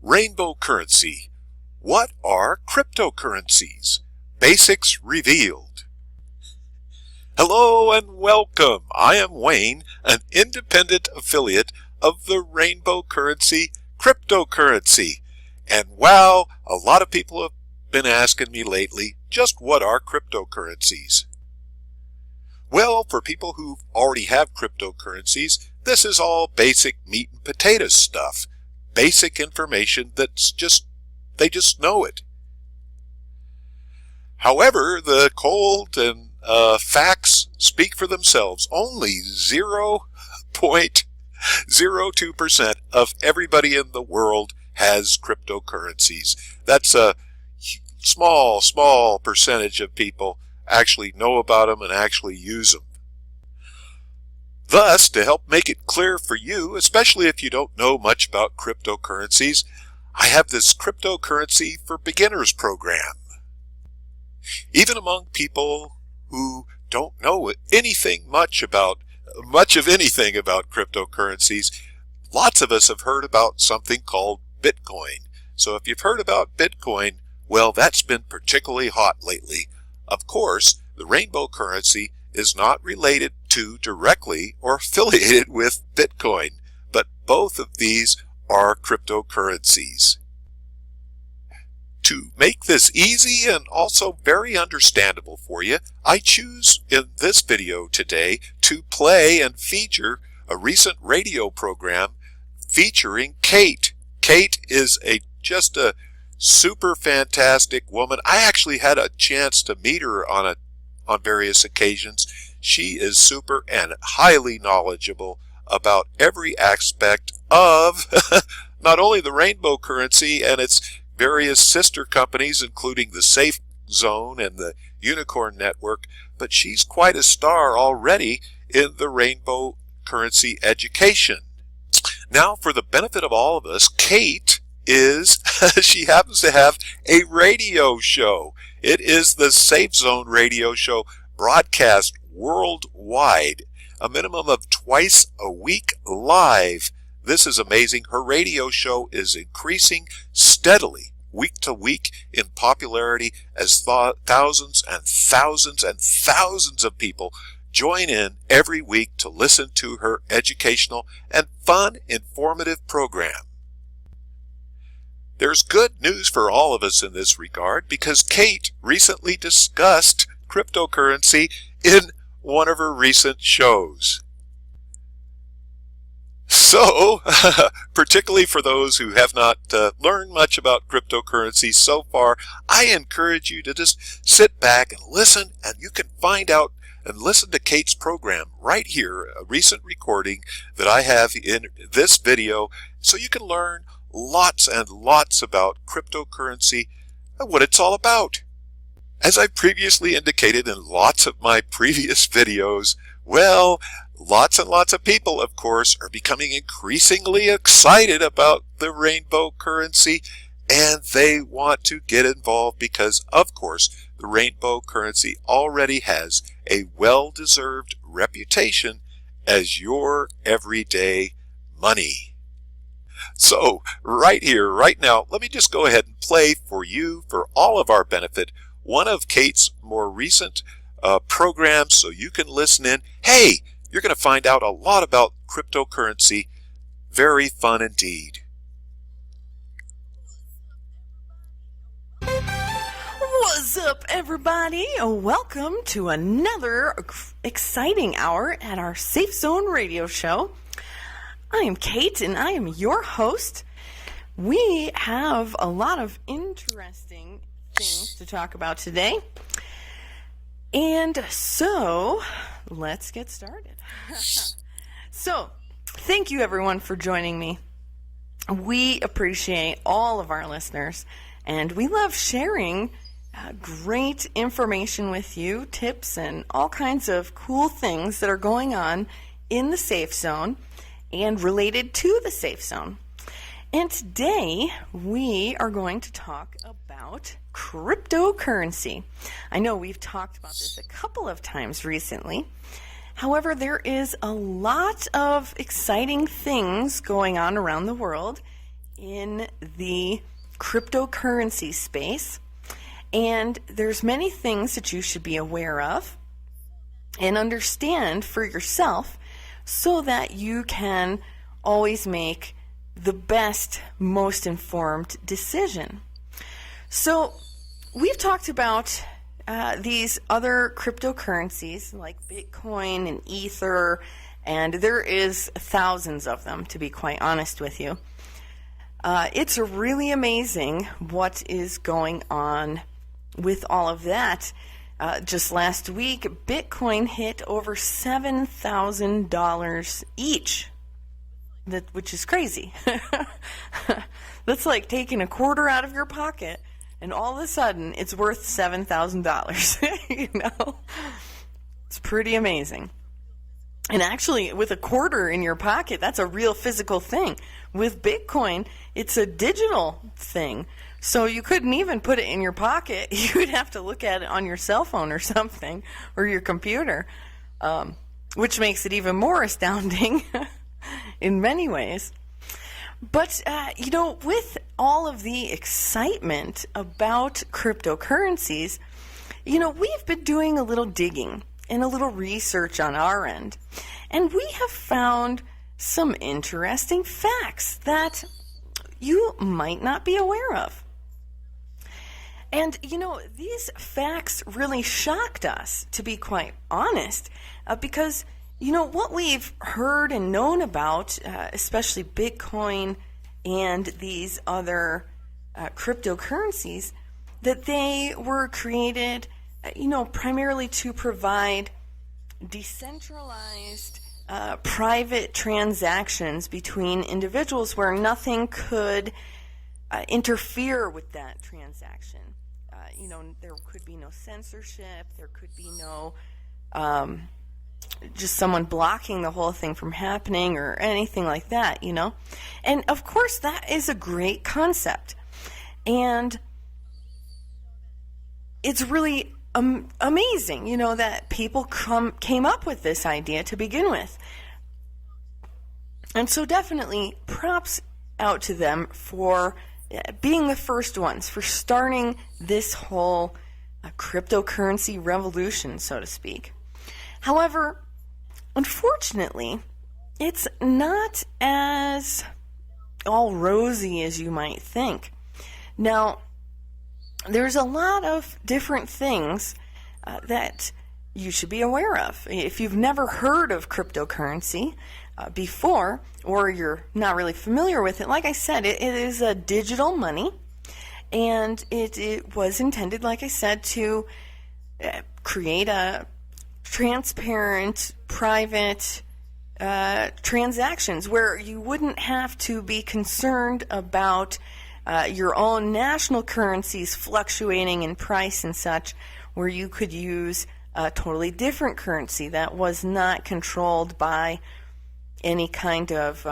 Rainbow currency. What are cryptocurrencies? Basics revealed. Hello and welcome. I am Wayne, an independent affiliate of the rainbow currency, cryptocurrency. And wow, a lot of people have been asking me lately, just what are cryptocurrencies? Well, for people who already have cryptocurrencies, this is all basic meat and potatoes stuff. Basic information that's they just know it. However, the cold and facts speak for themselves. Only 0.02% of everybody in the world has cryptocurrencies. That's a small percentage of people actually know about them and actually use them. Thus, to help make it clear for you, especially if you don't know much about cryptocurrencies, I have this Cryptocurrency for Beginners program. Even among people who don't know much of anything about cryptocurrencies, lots of us have heard about something called Bitcoin. So if you've heard about Bitcoin, well, that's been particularly hot lately. Of course, the rainbow currency is not related to directly or affiliated with Bitcoin, but both of these are cryptocurrencies. To make this easy and also very understandable for you, I choose in this video today to play and feature a recent radio program featuring Kate. Kate is just a super fantastic woman. I actually had a chance to meet her on various occasions. She is super and highly knowledgeable about every aspect of not only the rainbow currency and its various sister companies, including the Safe Zone and the Unicorn Network, but she's quite a star already in the rainbow currency education. Now, for the benefit of all of us, Kate she happens to have a radio show. It is the Safe Zone radio show, broadcast worldwide, a minimum of twice a week live. This is amazing. Her radio show is increasing steadily week to week in popularity as thousands and thousands and thousands of people join in every week to listen to her educational and fun, informative program. There's good news for all of us in this regard because Kate recently discussed cryptocurrency in one of her recent shows. So, particularly for those who have not learned much about cryptocurrency so far, I encourage you to just sit back and listen, and you can find out and listen to Kate's program right here, a recent recording that I have in this video, so you can learn lots and lots about cryptocurrency and what it's all about. As I previously indicated in lots of my previous videos, well, lots and lots of people, of course, are becoming increasingly excited about the rainbow currency, and they want to get involved because, of course, the rainbow currency already has a well-deserved reputation as your everyday money. So, right here, right now, let me just go ahead and play for you, for all of our benefit, one of Kate's more recent programs so you can listen in. Hey, you're going to find out a lot about cryptocurrency. Very fun indeed. What's up, everybody? Welcome to another exciting hour at our Safe Zone radio show. I am Kate, and I am your host. We have a lot of interesting things to talk about today. And so, let's get started. So, thank you everyone for joining me. We appreciate all of our listeners, and we love sharing great information with you, tips, and all kinds of cool things that are going on in the Safe Zone and related to the Safe Zone. And today we are going to talk about cryptocurrency. I know we've talked about this a couple of times recently. However, there is a lot of exciting things going on around the world in the cryptocurrency space, and there's many things that you should be aware of and understand for yourself so that you can always make the best, most informed decision. So we've talked about these other cryptocurrencies like Bitcoin and Ether, and there is thousands of them, to be quite honest with you. It's really amazing what is going on with all of that. Just last week, Bitcoin hit over $7,000 each, which is crazy. That's like taking a quarter out of your pocket, and all of a sudden, it's worth $7,000. You know, it's pretty amazing. And actually, with a quarter in your pocket, that's a real physical thing. With Bitcoin, it's a digital thing. So you couldn't even put it in your pocket. You would have to look at it on your cell phone or something, or your computer, which makes it even more astounding in many ways. But, with all of the excitement about cryptocurrencies, we've been doing a little digging and a little research on our end. And we have found some interesting facts that you might not be aware of. And, these facts really shocked us, to be quite honest, because, what we've heard and known about, especially Bitcoin and these other cryptocurrencies, that they were created, primarily to provide decentralized private transactions between individuals where nothing could interfere with that transaction. There could be no censorship, there could be no just someone blocking the whole thing from happening or anything like that, And of course, that is a great concept. And it's really amazing, that people came up with this idea to begin with. And so definitely props out to them for being the first ones, for starting this whole cryptocurrency revolution, so to speak. However, unfortunately, it's not as all rosy as you might think. Now, there's a lot of different things that you should be aware of. If you've never heard of cryptocurrency before, or you're not really familiar with it, like I said, it is a digital money, and it was intended, like I said, to create a transparent, private transactions where you wouldn't have to be concerned about your own national currencies fluctuating in price and such, where you could use a totally different currency that was not controlled by any kind of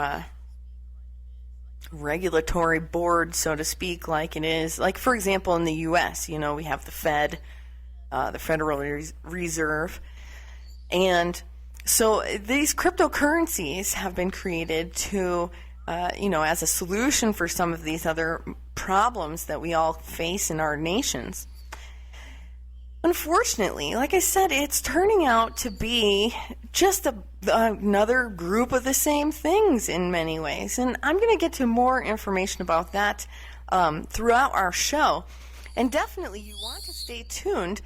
regulatory board, so to speak, like it is. Like, for example, in the U.S., we have the Fed, the Federal Reserve. And so these cryptocurrencies have been created to, as a solution for some of these other problems that we all face in our nations. Unfortunately, like I said, it's turning out to be just another group of the same things in many ways. And I'm going to get to more information about that throughout our show. And definitely you want to stay tuned.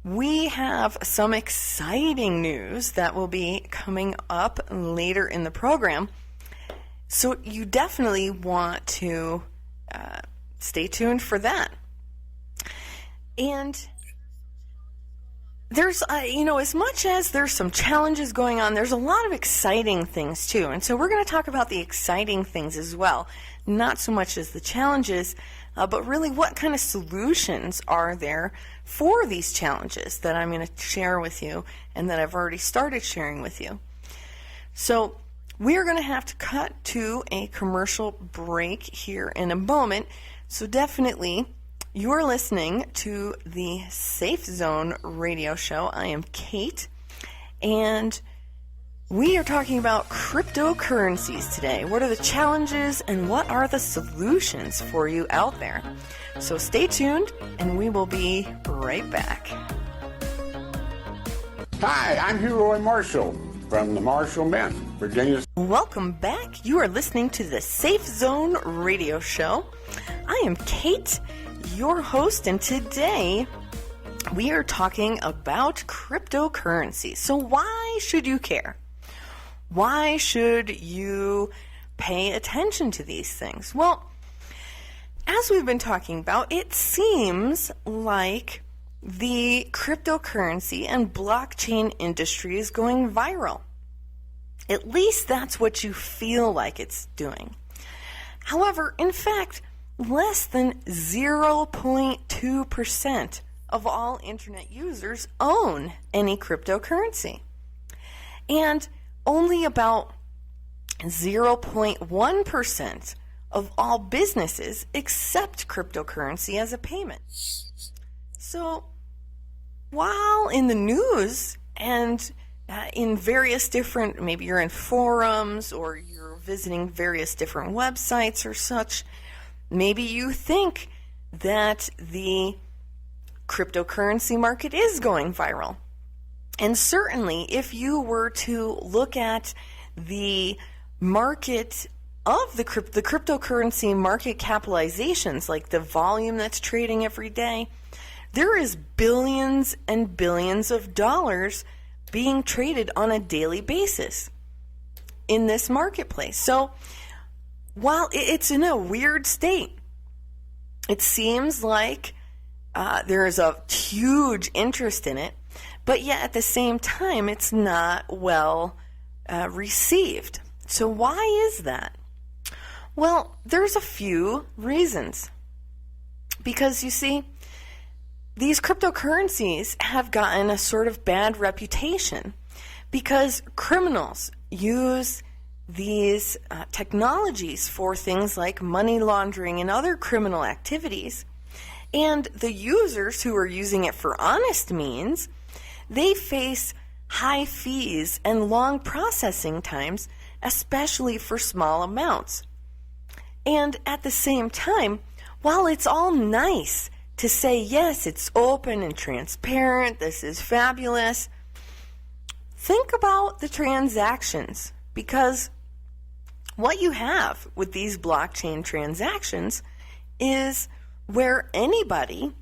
We have some exciting news that will be coming up later in the program. So you definitely want to stay tuned for that. And there's, as much as there's some challenges going on, there's a lot of exciting things too. And so we're going to talk about the exciting things as well. Not so much as the challenges, but really what kind of solutions are there for these challenges that I'm going to share with you and that I've already started sharing with you. So we are going to have to cut to a commercial break here in a moment. So definitely, you're listening to the Safe Zone radio show. I am Kate, and We are talking about cryptocurrencies today. What are the challenges and what are the solutions for you out there? So stay tuned and we will be right back. Hi, I'm Hugh Roy Marshall from the Marshall Men, Virginia. Welcome back. You are listening to the Safe Zone Radio Show. I am Kate, your host, and today we are talking about cryptocurrency. So why should you care? Why should you pay attention to these things? Well, as we've been talking about, it seems like the cryptocurrency and blockchain industry is going viral. At least that's what you feel like it's doing. However, in fact, less than 0.2% of all internet users own any cryptocurrency. And only about 0.1% of all businesses accept cryptocurrency as a payment. So, while in the news and in various different, maybe you're in forums or you're visiting various different websites or such, maybe you think that the cryptocurrency market is going viral. And certainly, if you were to look at the market of the cryptocurrency market capitalizations, like the volume that's trading every day, there is billions and billions of dollars being traded on a daily basis in this marketplace. So, while it's in a weird state, it seems like there is a huge interest in it, but yet at the same time, it's not well received. So why is that? Well, there's a few reasons. Because you see, these cryptocurrencies have gotten a sort of bad reputation because criminals use these technologies for things like money laundering and other criminal activities. And the users who are using it for honest means, they face high fees and long processing times, especially for small amounts. And at the same time, while it's all nice to say, yes, it's open and transparent, this is fabulous, think about the transactions, because what you have with these blockchain transactions is where anybody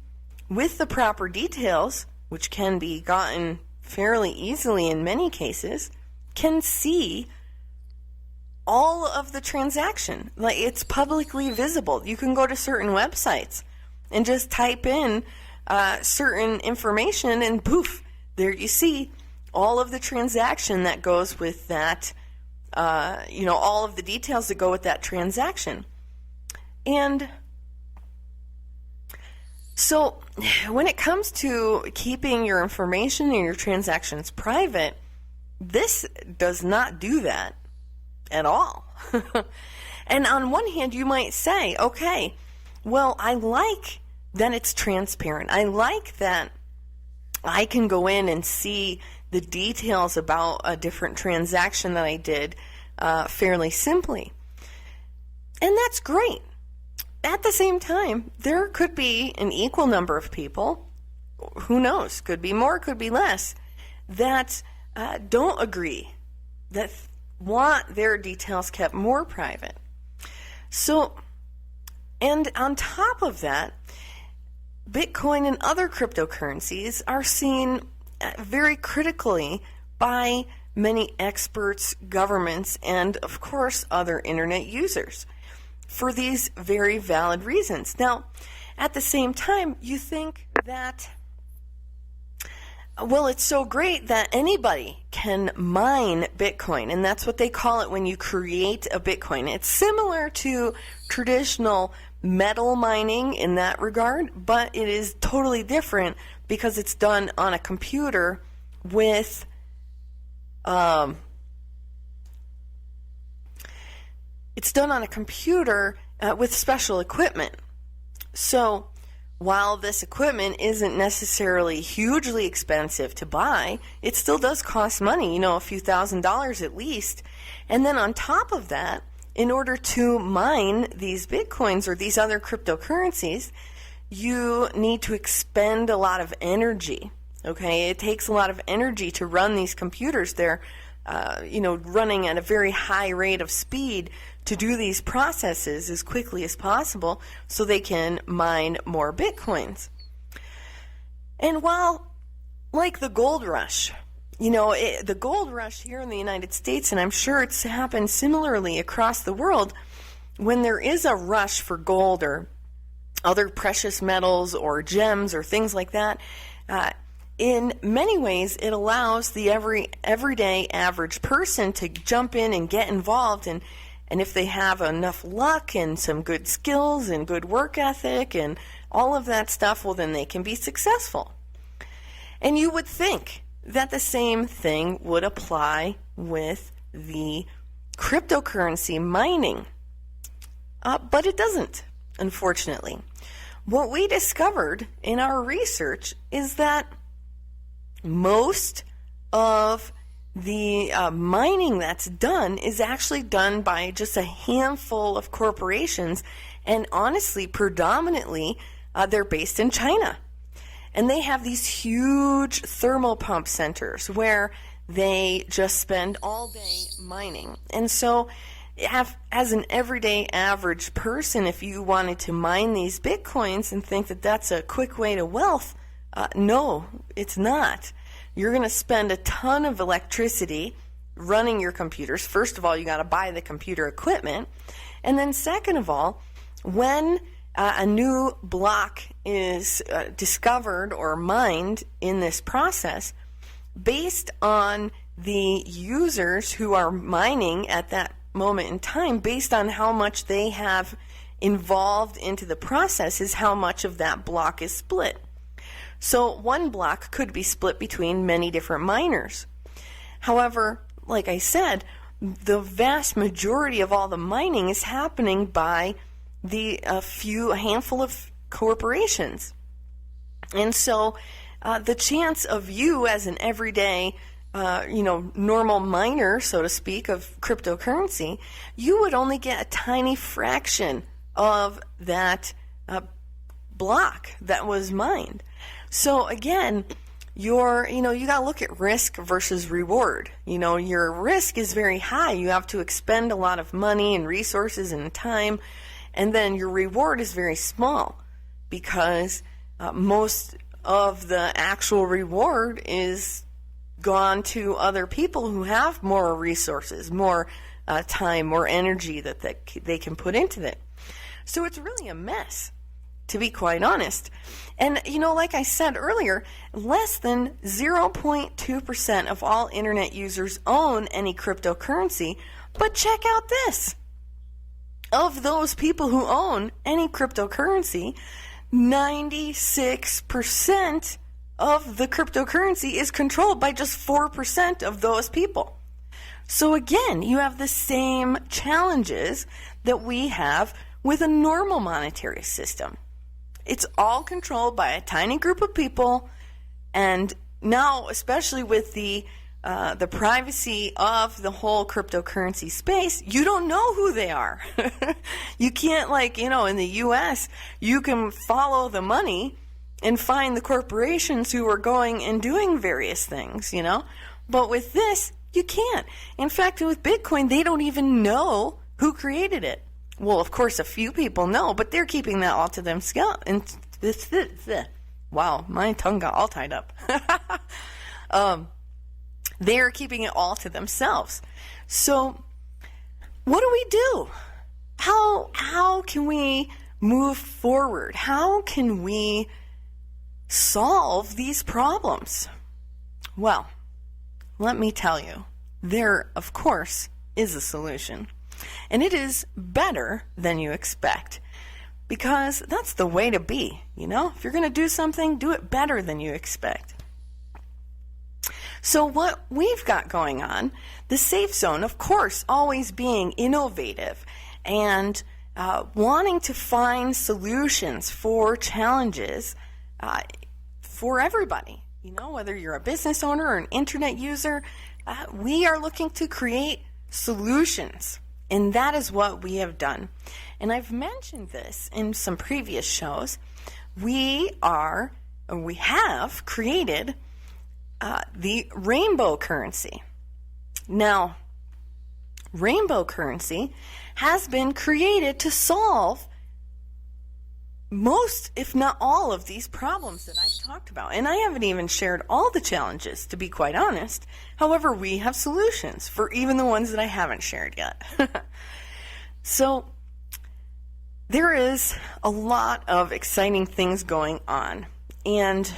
with the proper details, which can be gotten fairly easily in many cases, can see all of the transaction. Like, it's publicly visible. You can go to certain websites and just type in certain information and poof, there you see all of the transaction that goes with that, all of the details that go with that transaction. And so when it comes to keeping your information and your transactions private, this does not do that at all. And on one hand, you might say, okay, well, I like that it's transparent. I like that I can go in and see the details about a different transaction that I did fairly simply. And that's great. At the same time, there could be an equal number of people, who knows, could be more, could be less, that don't agree, that want their details kept more private. So, and on top of that, Bitcoin and other cryptocurrencies are seen very critically by many experts, governments, and of course other internet users for these very valid reasons. Now, at the same time, you think that, well, it's so great that anybody can mine Bitcoin, and that's what they call it when you create a Bitcoin. It's similar to traditional metal mining in that regard, but it is totally different because it's done on a computer with special equipment. So while this equipment isn't necessarily hugely expensive to buy, it still does cost money, a few $1,000s at least. And then on top of that, in order to mine these Bitcoins or these other cryptocurrencies, you need to expend a lot of energy. Okay, it takes a lot of energy to run these computers. They're, running at a very high rate of speed to do these processes as quickly as possible so they can mine more Bitcoins. And while, like the gold rush, the gold rush here in the United States, and I'm sure it's happened similarly across the world, when there is a rush for gold or other precious metals or gems or things like that, in many ways it allows the everyday average person to jump in and get involved, and if they have enough luck and some good skills and good work ethic and all of that stuff, well, then they can be successful. And you would think that the same thing would apply with the cryptocurrency mining. But it doesn't, unfortunately. What we discovered in our research is that most of the mining that's done is actually done by just a handful of corporations, and honestly, predominantly, they're based in China. And they have these huge thermal pump centers where they just spend all day mining. And so, as an everyday average person, if you wanted to mine these Bitcoins and think that that's a quick way to wealth, no, it's not. You're going to spend a ton of electricity running your computers. First of all, you got to buy the computer equipment. And then second of all, when a new block is discovered or mined in this process, based on the users who are mining at that moment in time, based on how much they have involved into the process, is how much of that block is split. So one block could be split between many different miners. However, like I said, the vast majority of all the mining is happening by a handful of corporations. And so the chance of you as an everyday, normal miner, so to speak, of cryptocurrency, you would only get a tiny fraction of that block that was mined. So again, you got to look at risk versus reward. Your risk is very high. You have to expend a lot of money and resources and time. And then your reward is very small because most of the actual reward is gone to other people who have more resources, more time, more energy that they can put into it. So it's really a mess, to be quite honest. And, like I said earlier, less than 0.2% of all internet users own any cryptocurrency. But check out this. Of those people who own any cryptocurrency, 96% of the cryptocurrency is controlled by just 4% of those people. So again, you have the same challenges that we have with a normal monetary system. It's all controlled by a tiny group of people, and now, especially with the privacy of the whole cryptocurrency space, you don't know who they are. You can't, in the U.S., you can follow the money and find the corporations who are going and doing various things, But with this, you can't. In fact, with Bitcoin, they don't even know who created it. Well, of course, a few people know, but they're keeping that all to themselves. And wow, my tongue got all tied up. They're keeping it all to themselves. So, what do we do? How can we move forward? How can we solve these problems? Well, let me tell you, there, of course, is a solution. And it is better than you expect. Because that's the way to be, If you're going to do something, do it better than you expect. So what we've got going on, the Safe Zone, of course, always being innovative and wanting to find solutions for challenges for everybody. You know, whether you're a business owner or an internet user, we are looking to create solutions. And that is what we have done. And I've mentioned this in some previous shows. We have created the rainbow currency. Now, rainbow currency has been created to solve most, if not all, of these problems that I've talked about. And I haven't even shared all the challenges, to be quite honest. However, we have solutions for even the ones that I haven't shared yet. So, there is a lot of exciting things going on. And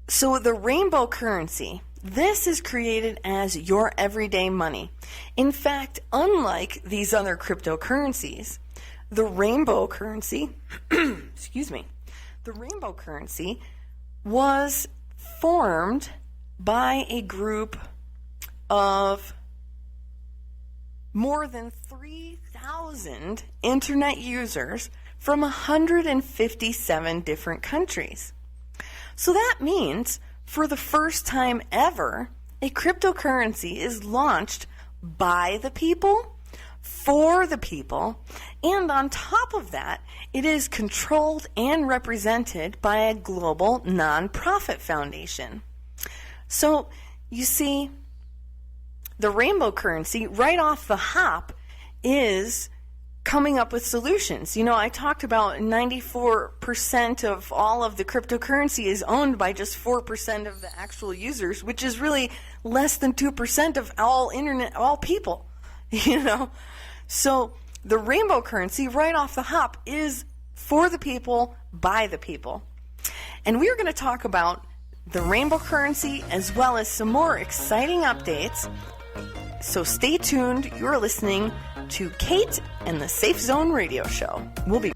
so the rainbow currency, this is created as your everyday money. In fact, unlike these other cryptocurrencies, the rainbow currency, the rainbow currency was formed by a group of more than 3,000 internet users from 157 different countries. So that means, for the first time ever, a cryptocurrency is launched by the people, for the people, and on top of that, it is controlled and represented by a global nonprofit foundation. So, you see, the rainbow currency, right off the hop, is coming up with solutions. You know, I talked about 94% of all of the cryptocurrency is owned by just 4% of the actual users, which is really less than 2% of all people, you know. So the rainbow currency right off the hop is for the people, by the people. And we're going to talk about the rainbow currency as well as some more exciting updates. So stay tuned. You're listening to Kate and the Safe Zone Radio Show. We'll be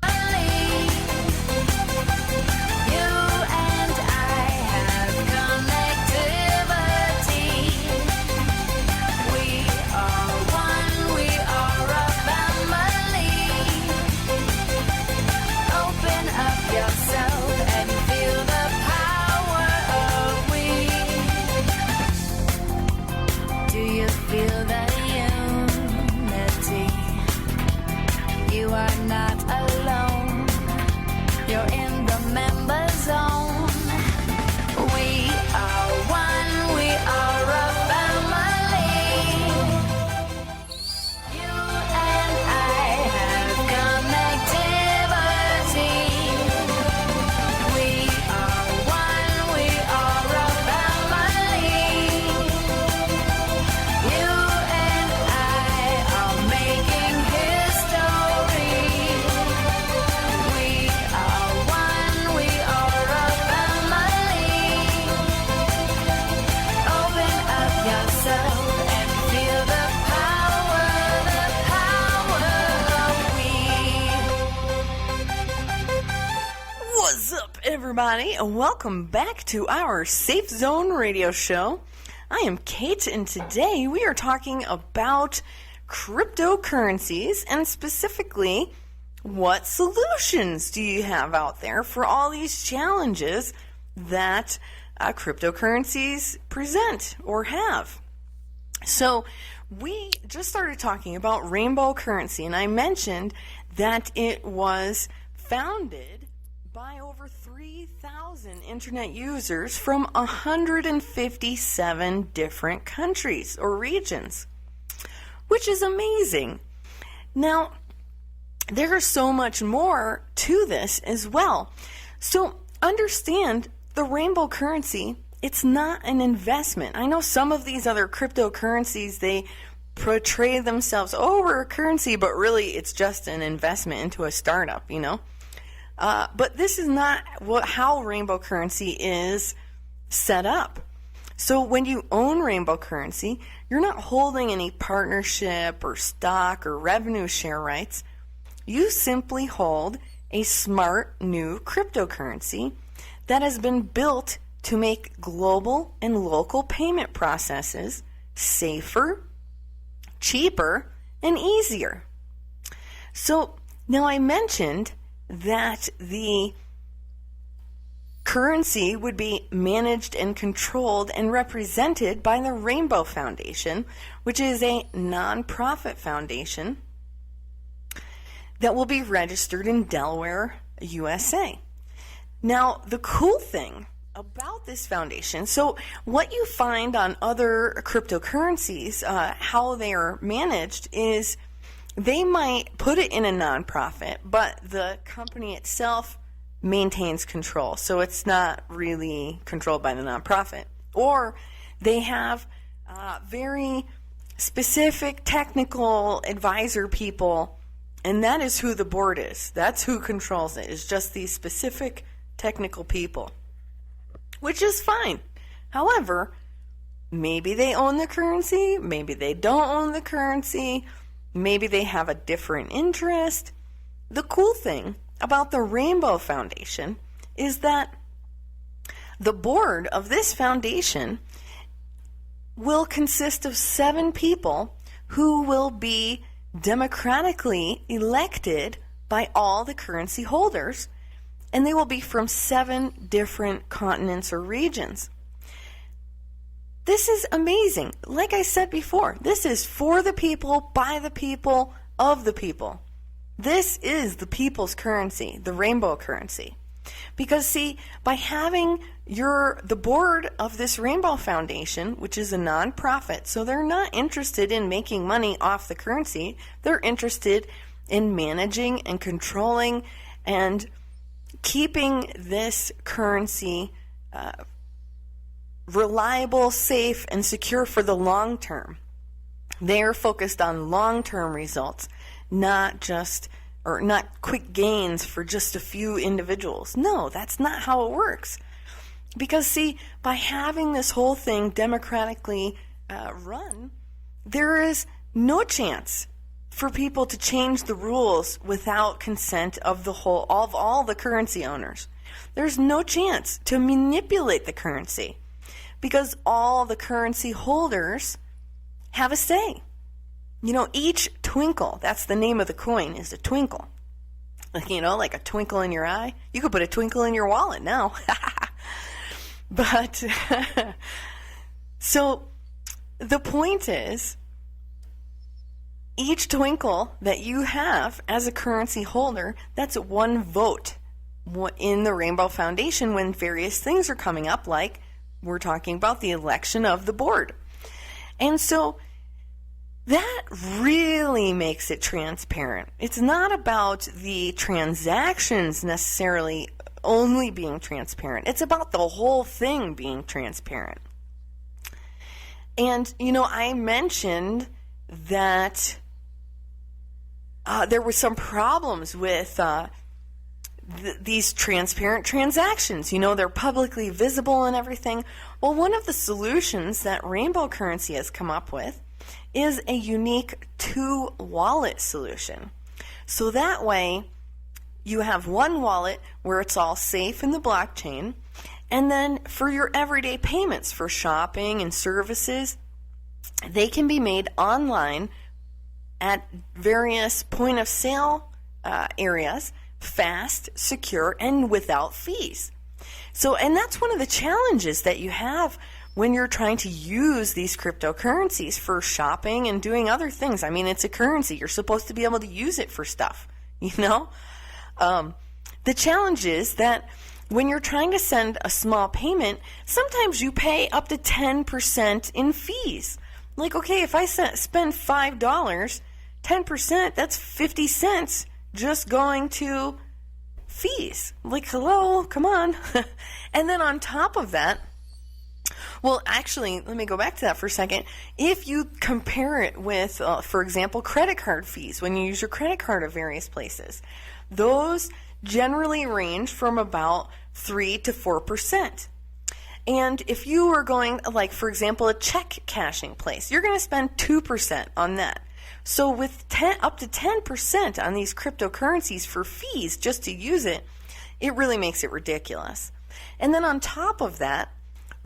everybody, and welcome back to our Safe Zone Radio Show. I am Kate, and today we are talking about cryptocurrencies, and specifically, what solutions do you have out there for all these challenges that cryptocurrencies present or have? So, we just started talking about rainbow currency, and I mentioned that it was founded by over 3,000 internet users from 157 different countries or regions, which is amazing. Now, there is so much more to this as well. So understand, the rainbow currency, it's not an investment. I know some of these other cryptocurrencies, they portray themselves, we're a currency, but really it's just an investment into a startup, you know. But this is not how rainbow currency is set up. So when you own rainbow currency, you're not holding any partnership or stock or revenue share rights. You simply hold a smart new cryptocurrency that has been built to make global and local payment processes safer, cheaper, and easier. So now I mentioned that the currency would be managed and controlled and represented by the Rainbow Foundation, which is a nonprofit foundation that will be registered in Delaware, USA. Now, the cool thing about this foundation, so what you find on other cryptocurrencies, how they are managed is they might put it in a nonprofit, but the company itself maintains control, so it's not really controlled by the nonprofit. Or they have very specific technical advisor people, and that is who the board is. That's who controls it, is just these specific technical people, which is fine. However, maybe they own the currency, maybe they don't own the currency, maybe they have a different interest. The cool thing about the Rainbow Foundation is that the board of this foundation will consist of 7 people who will be democratically elected by all the currency holders, and they will be from 7 different continents or regions. This is amazing. Like I said before, this is for the people, by the people, of the people. This is the people's currency, the rainbow currency. Because see, by having the board of this Rainbow Foundation, which is a nonprofit, so they're not interested in making money off the currency, they're interested in managing and controlling and keeping this currency reliable, safe, and secure for the long term. They are focused on long-term results, not quick gains for just a few individuals. No, that's not how it works. Because see, by having this whole thing democratically run, there is no chance for people to change the rules without consent of all the currency owners. There's no chance to manipulate the currency because all the currency holders have a say. You know, each twinkle, that's the name of the coin, is a twinkle. You know, like a twinkle in your eye. You could put a twinkle in your wallet now. But, so the point is, each twinkle that you have as a currency holder, that's one vote in the Rainbow Foundation when various things are coming up, like we're talking about the election of the board. And so that really makes it transparent. It's not about the transactions necessarily only being transparent. It's about the whole thing being transparent. And, you know, I mentioned that there were some problems with these transparent transactions. You know, they're publicly visible and everything. Well, one of the solutions that Rainbow Currency has come up with is a unique 2-wallet solution. So that way, you have one wallet where it's all safe in the blockchain, and then for your everyday payments for shopping and services, they can be made online at various point of sale areas, fast, secure, and without fees. So, and that's one of the challenges that you have when you're trying to use these cryptocurrencies for shopping and doing other things. I mean, it's a currency. You're supposed to be able to use it for stuff, you know? The challenge is that when you're trying to send a small payment, sometimes you pay up to 10% in fees. Like, okay, if I spend $5, 10%, that's 50 cents just going to fees. Like, hello, come on. And then on top of that, well, actually, let me go back to that for a second. If you compare it with, for example, credit card fees, when you use your credit card at various places, those generally range from about 3 to 4%. And if you are going, like, for example, a check cashing place, you're going to spend 2% on that. So with up to 10% on these cryptocurrencies for fees just to use it, it really makes it ridiculous. And then on top of that,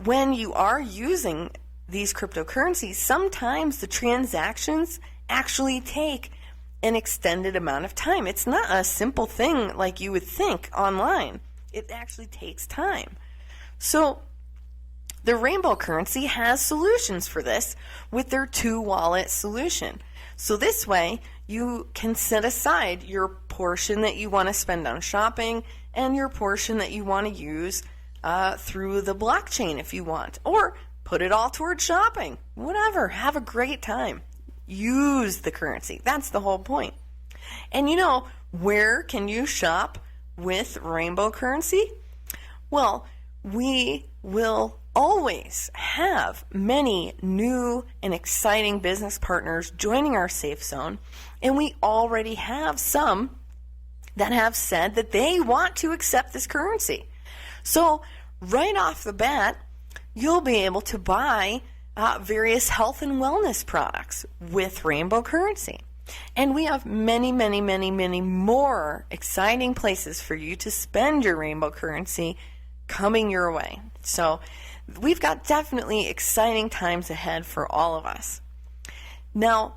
when you are using these cryptocurrencies, sometimes the transactions actually take an extended amount of time. It's not a simple thing like you would think online. It actually takes time. So the Rainbow Currency has solutions for this with their 2-wallet solution. So this way, you can set aside your portion that you want to spend on shopping and your portion that you want to use through the blockchain if you want. Or put it all towards shopping. Whatever. Have a great time. Use the currency. That's the whole point. And where can you shop with Rainbow Currency? Well, we will always have many new and exciting business partners joining our Safe Zone, and we already have some that have said that they want to accept this currency. So right off the bat, you'll be able to buy various health and wellness products with Rainbow Currency. And we have many, many, many, many more exciting places for you to spend your Rainbow Currency coming your way. So we've got definitely exciting times ahead for all of us. Now,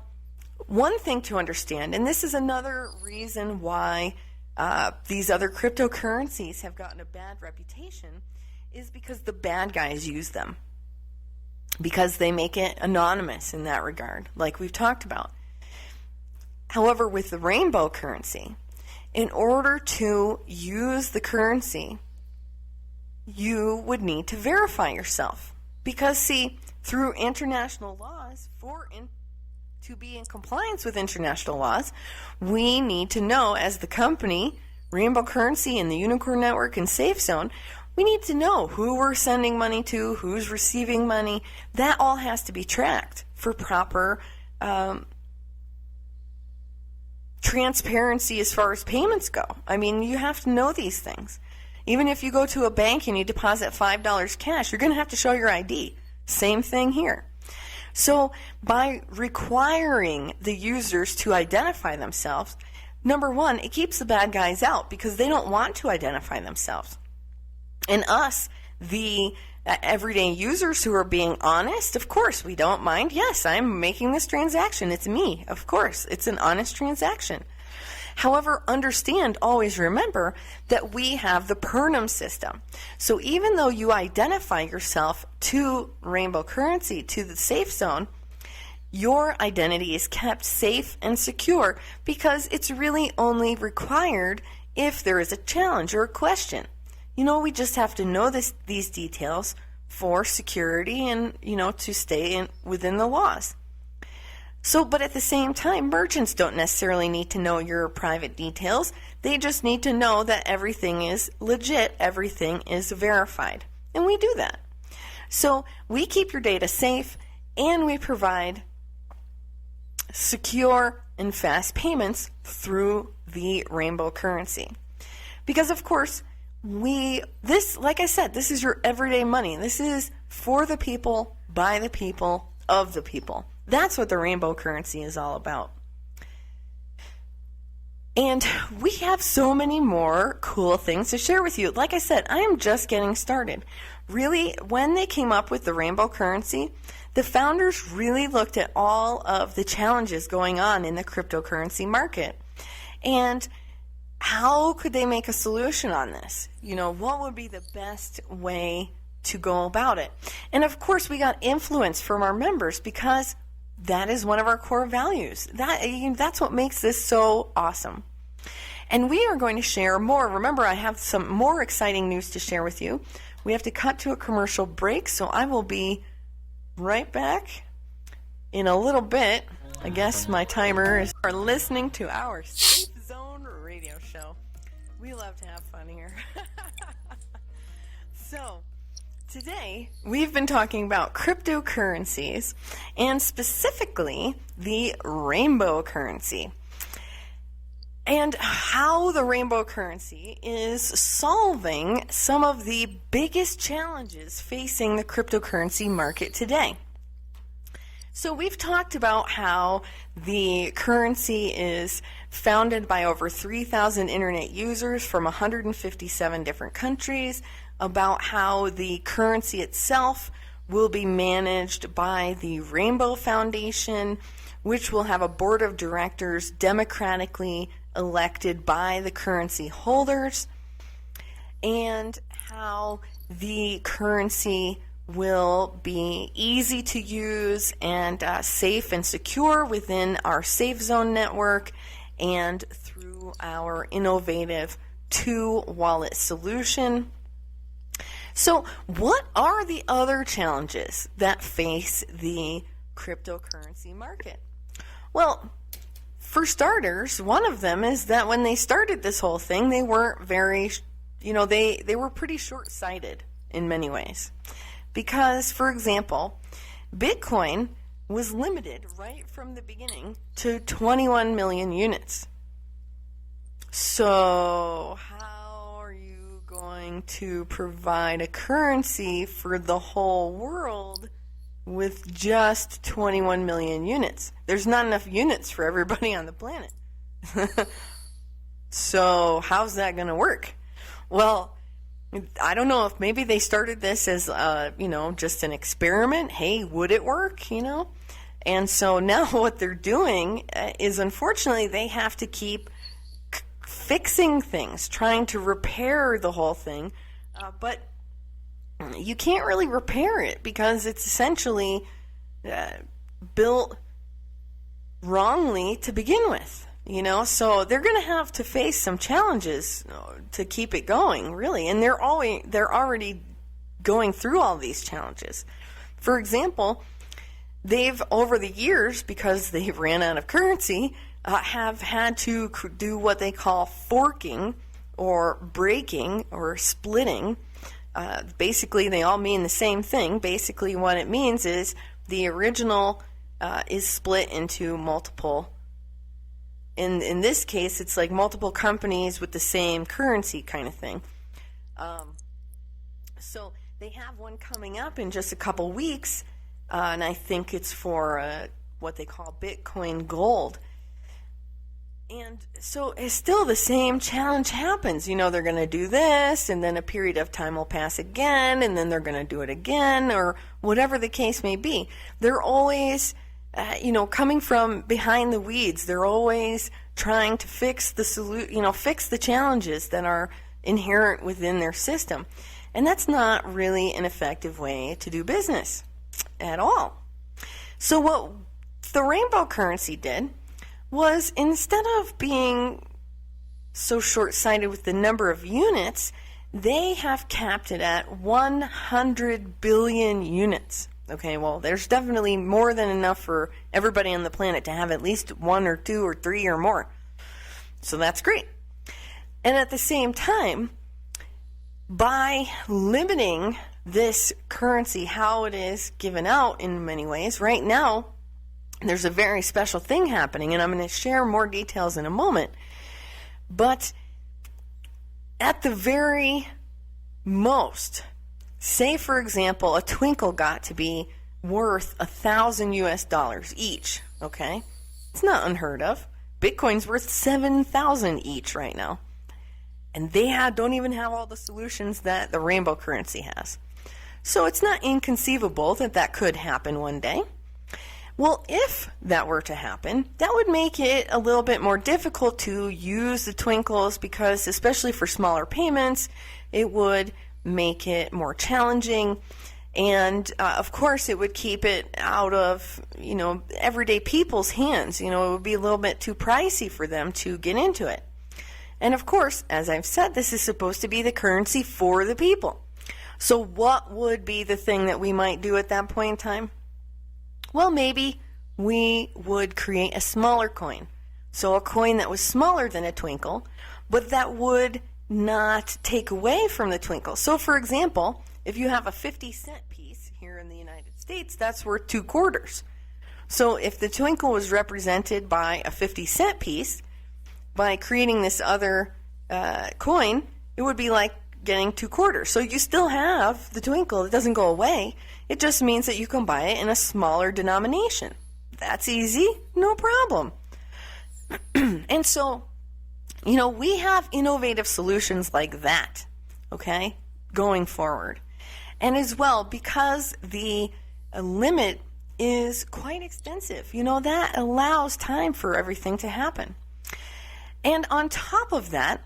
one thing to understand, and this is another reason why these other cryptocurrencies have gotten a bad reputation, is because the bad guys use them. Because they make it anonymous in that regard, like we've talked about. However, with the Rainbow Currency, in order to use the currency, you would need to verify yourself. Because, see, through international laws, to be in compliance with international laws, we need to know, as the company, Rainbow Currency and the Unicorn Network and Safe Zone, we need to know who we're sending money to, who's receiving money. That all has to be tracked for proper transparency as far as payments go. I mean, you have to know these things. Even if you go to a bank and you deposit $5 cash, you're going to have to show your ID. Same thing here. So by requiring the users to identify themselves, number one, it keeps the bad guys out because they don't want to identify themselves. And us, the everyday users who are being honest, of course, we don't mind. Yes, I'm making this transaction. It's me. Of course, it's an honest transaction. However, always remember that we have the Pernum system. So even though you identify yourself to Rainbow Currency, to the Safe Zone, your identity is kept safe and secure because it's really only required if there is a challenge or a question. We just have to know these details for security and, to stay within the laws. So, but at the same time, merchants don't necessarily need to know your private details. They just need to know that everything is legit, everything is verified. And we do that. So we keep your data safe and we provide secure and fast payments through the Rainbow Currency. Because, of course, like I said, this is your everyday money. This is for the people, by the people, of the people. That's what the Rainbow Currency is all about. And we have so many more cool things to share with you. Like I said, I am just getting started. Really, when they came up with the Rainbow Currency, the founders really looked at all of the challenges going on in the cryptocurrency market. And how could they make a solution on this? What would be the best way to go about it? And of course, we got influence from our members because that is one of our core values. That's what makes this so awesome. And we are going to share more. Remember, I have some more exciting news to share with you. We have to cut to a commercial break, so I will be right back in a little bit. I guess my timer is for listening to our Safe Zone radio show. We love to have fun here. So, today we've been talking about cryptocurrencies and specifically the Rainbow Currency and how the Rainbow Currency is solving some of the biggest challenges facing the cryptocurrency market today. So we've talked about how the currency is founded by over 3,000 internet users from 157 different countries, about how the currency itself will be managed by the Rainbow Foundation, which will have a board of directors democratically elected by the currency holders, and how the currency will be easy to use and safe and secure within our Safe Zone network and through our innovative 2-wallet solution. So what are the other challenges that face the cryptocurrency market? Well, for starters, one of them is that when they started this whole thing, they weren't very, they were pretty short-sighted in many ways. Because, for example, Bitcoin was limited right from the beginning to 21 million units. So how are you going to provide a currency for the whole world with just 21 million units? There's not enough units for everybody on the planet. So how's that going to work? Well, I don't know if maybe they started this as, just an experiment. Hey, would it work, And so now what they're doing is, unfortunately, they have to keep fixing things, trying to repair the whole thing. But you can't really repair it because it's essentially built wrongly to begin with. So they're going to have to face some challenges to keep it going, really. And they're already going through all these challenges. For example, they've, over the years, because they ran out of currency, have had to do what they call forking or breaking or splitting. Basically, they all mean the same thing. Basically, what it means is the original is split into multiple. In this case, it's like multiple companies with the same currency kind of thing. So they have one coming up in just a couple weeks, and I think it's for what they call Bitcoin Gold. And so it's still the same challenge happens. They're going to do this, and then a period of time will pass again, and then they're going to do it again, or whatever the case may be. They're always coming from behind the weeds. They're always trying to fix fix the challenges that are inherent within their system. And that's not really an effective way to do business at all. So what the rainbow currency did was, instead of being so short-sighted with the number of units, they have capped it at 100 billion units. Okay, well, there's definitely more than enough for everybody on the planet to have at least 1 or 2 or 3 or more. So that's great. And at the same time, by limiting this currency, how it is given out in many ways, right now, there's a very special thing happening, and I'm going to share more details in a moment. But at the very most, say, for example, a twinkle got to be worth $1,000 each, okay? It's not unheard of. Bitcoin's worth 7,000 each right now. And they don't even have all the solutions that the rainbow currency has. So it's not inconceivable that that could happen one day. Well, if that were to happen, that would make it a little bit more difficult to use the twinkles, because especially for smaller payments, it would make it more challenging. And of course, it would keep it out of, everyday people's hands. It would be a little bit too pricey for them to get into it. And of course, as I've said, this is supposed to be the currency for the people. So what would be the thing that we might do at that point in time? Well, maybe we would create a smaller coin. So a coin that was smaller than a twinkle, but that would not take away from the twinkle. So for example, if you have a 50-cent piece here in the United States, that's worth 2 quarters. So if the twinkle was represented by a 50-cent piece, by creating this other coin, it would be like getting 2 quarters. So you still have the twinkle. It doesn't go away. It just means that you can buy it in a smaller denomination. That's easy. No problem. And so, we have innovative solutions like that, okay, going forward. And as well, because the limit is quite extensive. You know, that allows time for everything to happen. And on top of that,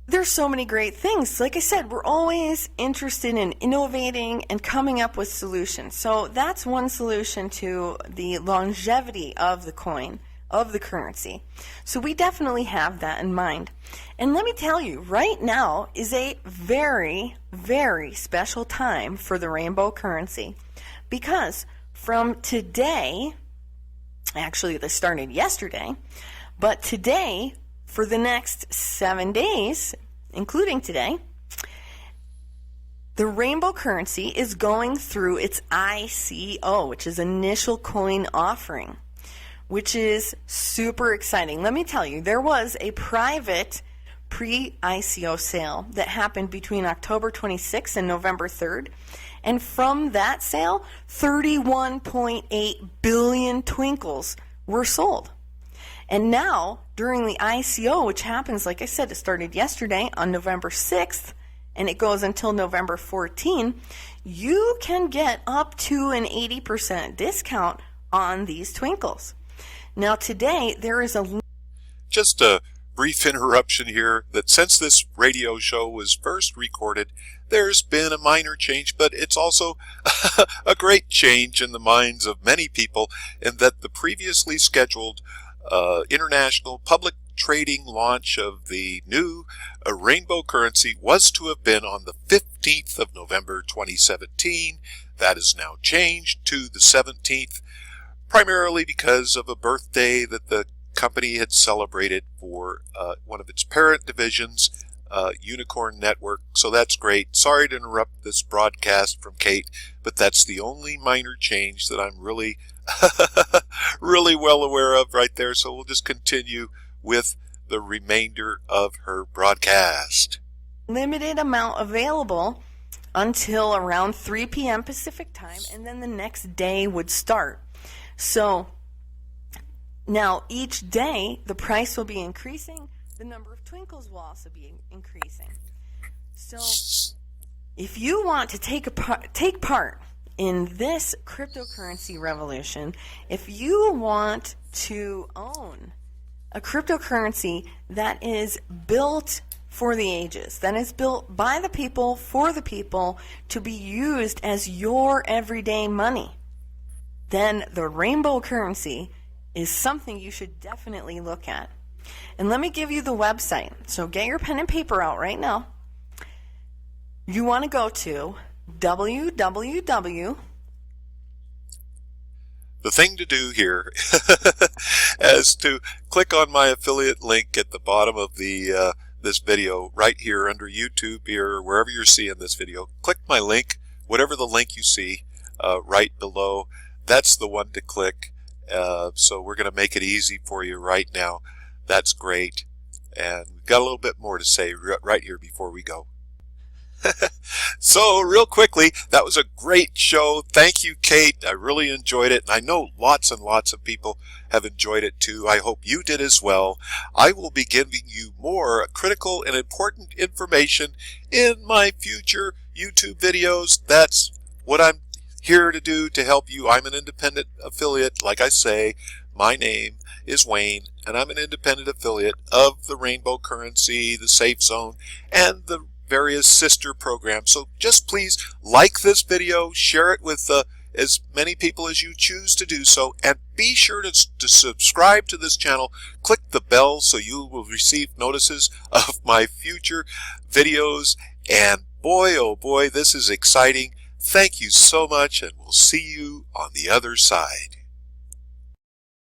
there's so many great things. Like I said, we're always interested in innovating and coming up with solutions. So that's one solution to the longevity of the coin, of the currency. So we definitely have that in mind. And let me tell you, right now is a very, very special time for the rainbow currency. Because from today, actually this started yesterday, but today, for the next 7 days, including today, the rainbow currency is going through its ICO, which is initial coin offering, which is super exciting. Let me tell you, there was a private pre-ICO sale that happened between October 26th and November 3rd. And from that sale, 31.8 billion twinkles were sold. And now, during the ICO, which happens, like I said, it started yesterday on November 6th, and it goes until November 14, you can get up to an 80% discount on these twinkles. Now, today, there is a... Just a brief interruption here, that since this radio show was first recorded, there's been a minor change, but it's also a great change in the minds of many people, in that the previously scheduled international public trading launch of the new rainbow currency was to have been on the 15th of November 2017. That is now changed to the 17th, primarily because of a birthday that the company had celebrated for one of its parent divisions, Unicorn Network. So that's great. Sorry to interrupt this broadcast from Kate, but that's the only minor change that I'm really really well aware of right there. So we'll just continue with the remainder of her broadcast. Limited amount available until around 3 p.m. Pacific time, and then the next day would start. So now each day the price will be increasing, the number of twinkles will also be increasing. So if you want to take part in this cryptocurrency revolution, if you want to own a cryptocurrency that is built for the ages, that is built by the people, for the people, to be used as your everyday money, then the rainbow currency is something you should definitely look at. And let me give you the website. So get your pen and paper out right now. You want to go to www. The thing to do here is to click on my affiliate link at the bottom of the this video, right here under YouTube here, or wherever you're seeing this video. Click my link, whatever the link you see right below. That's the one to click. So we're going to make it easy for you right now. That's great. And we've got a little bit more to say right here before we go. So real quickly, that was a great show. Thank you, Kate. I really enjoyed it. And I know lots and lots of people have enjoyed it too. I hope you did as well. I will be giving you more critical and important information in my future YouTube videos. That's what I'm here to do, to help you. I'm an independent affiliate. Like I say, my name is Wayne, and I'm an independent affiliate of the Rainbow Currency, the Safe Zone, and the various sister programs. So just please like this video, share it with as many people as you choose to do so, and be sure to subscribe to this channel. Click the bell so you will receive notices of my future videos. And boy, oh boy, this is exciting. Thank you so much, and we'll see you on the other side.